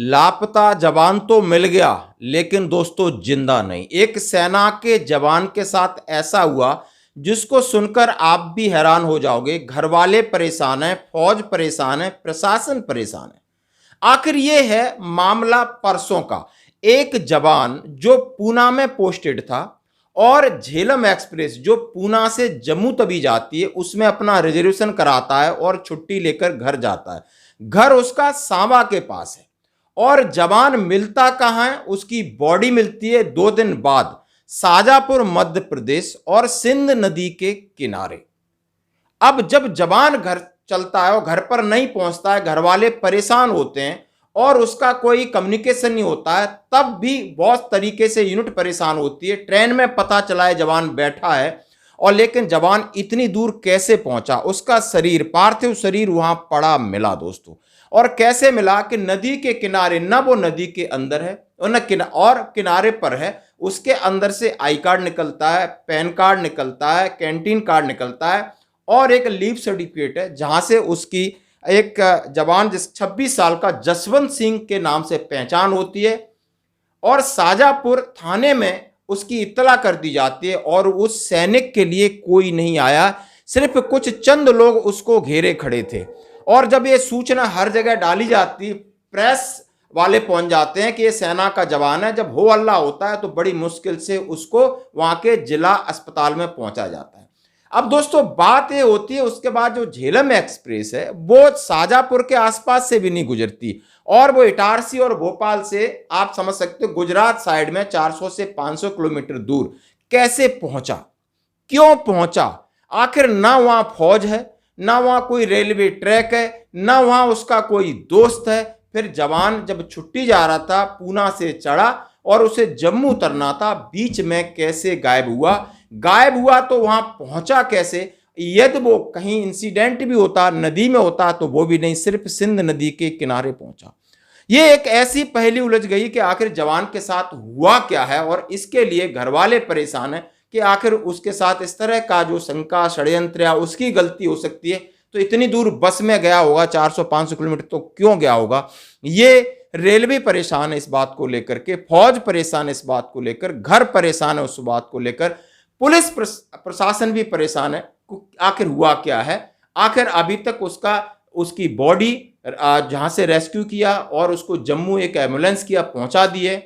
लापता जवान तो मिल गया, लेकिन दोस्तों जिंदा नहीं। एक सेना के जवान के साथ ऐसा हुआ जिसको सुनकर आप भी हैरान हो जाओगे। घर वाले परेशान हैं, फौज परेशान है, प्रशासन परेशान है। आखिर ये है मामला परसों का। एक जवान जो पूना में पोस्टेड था और झेलम एक्सप्रेस जो पूना से जम्मू तवी जाती है उसमें अपना रिजर्वेशन कराता है और छुट्टी लेकर घर जाता है। घर उसका सांबा के पास है और जवान मिलता कहां है, उसकी बॉडी मिलती है 2 दिन बाद शाजापुर मध्य प्रदेश और सिंध नदी के किनारे। अब जब जवान घर चलता है और घर पर नहीं पहुंचता है, घर वाले परेशान होते हैं और उसका कोई कम्युनिकेशन नहीं होता है, तब भी बहुत तरीके से यूनिट परेशान होती है। ट्रेन में पता चला है जवान बैठा है, और लेकिन जवान इतनी दूर कैसे पहुंचा, उसका शरीर, पार्थिव शरीर वहां पड़ा मिला दोस्तों। और कैसे मिला कि नदी के किनारे, न वो नदी के अंदर है और किनारे पर है, उसके अंदर से आई कार्ड निकलता है, पैन कार्ड निकलता है, कैंटीन कार्ड निकलता है और एक लीव सर्टिफिकेट है जहां से उसकी एक जवान जिस 26 साल का जसवंत सिंह के नाम से पहचान होती है और शाजापुर थाने में उसकी इत्तला कर दी जाती है। और उस सैनिक के लिए कोई नहीं आया, सिर्फ कुछ चंद लोग उसको घेरे खड़े थे। और जब ये सूचना हर जगह डाली जाती, प्रेस वाले पहुंच जाते हैं कि ये सेना का जवान है, जब हो हल्ला होता है तो बड़ी मुश्किल से उसको वहां के जिला अस्पताल में पहुंचा जाता है। अब दोस्तों बात ये होती है, उसके बाद जो झेलम एक्सप्रेस है वो शाजापुर के आसपास से भी नहीं गुजरती और वो इटारसी और भोपाल से, आप समझ सकते हो, गुजरात साइड में 400 से 500 किलोमीटर दूर कैसे पहुंचा, क्यों पहुंचा। आखिर ना वहां फौज है, ना वहां कोई रेलवे ट्रैक है, ना वहां उसका कोई दोस्त है। फिर जवान जब छुट्टी जा रहा था, पूना से चढ़ा और उसे जम्मू उतरना था, बीच में कैसे गायब हुआ। गायब हुआ तो वहां पहुंचा कैसे। यदि वो कहीं इंसिडेंट भी होता, नदी में होता, तो वो भी नहीं, सिर्फ सिंध नदी के किनारे पहुंचा। ये एक ऐसी पहेली उलझ गई कि आखिर जवान के साथ हुआ क्या है, और इसके लिए घर वाले परेशान हैं कि आखिर उसके साथ इस तरह का जो शंका, षड्यंत्र या उसकी गलती हो सकती है। तो इतनी दूर बस में गया होगा, 400-500 किलोमीटर, तो क्यों गया होगा। ये रेलवे परेशान है इस बात को लेकर के, फौज परेशान है इस बात को लेकर, घर परेशान है उस बात को लेकर, पुलिस प्रशासन भी परेशान है। आखिर हुआ क्या है। आखिर अभी तक उसकी बॉडी जहां से रेस्क्यू किया और उसको जम्मू एक एम्बुलेंस किया, पहुंचा दिए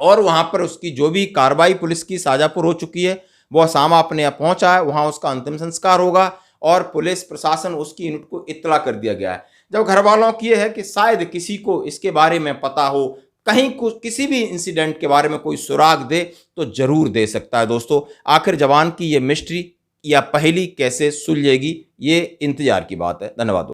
और वहां पर उसकी जो भी कार्रवाई पुलिस की शाजापुर हो चुकी है, वो सामा अपने यहाँ पहुंचा है, वहां उसका अंतिम संस्कार होगा और पुलिस प्रशासन उसकी यूनिट को इत्तला कर दिया गया है। जब घर वालों की है कि शायद किसी को इसके बारे में पता हो, कहीं किसी भी इंसिडेंट के बारे में कोई सुराग दे, तो जरूर दे सकता है दोस्तों। आखिर जवान की ये मिस्ट्री या पहेली कैसे सुलझेगी, ये इंतजार की बात है। धन्यवाद।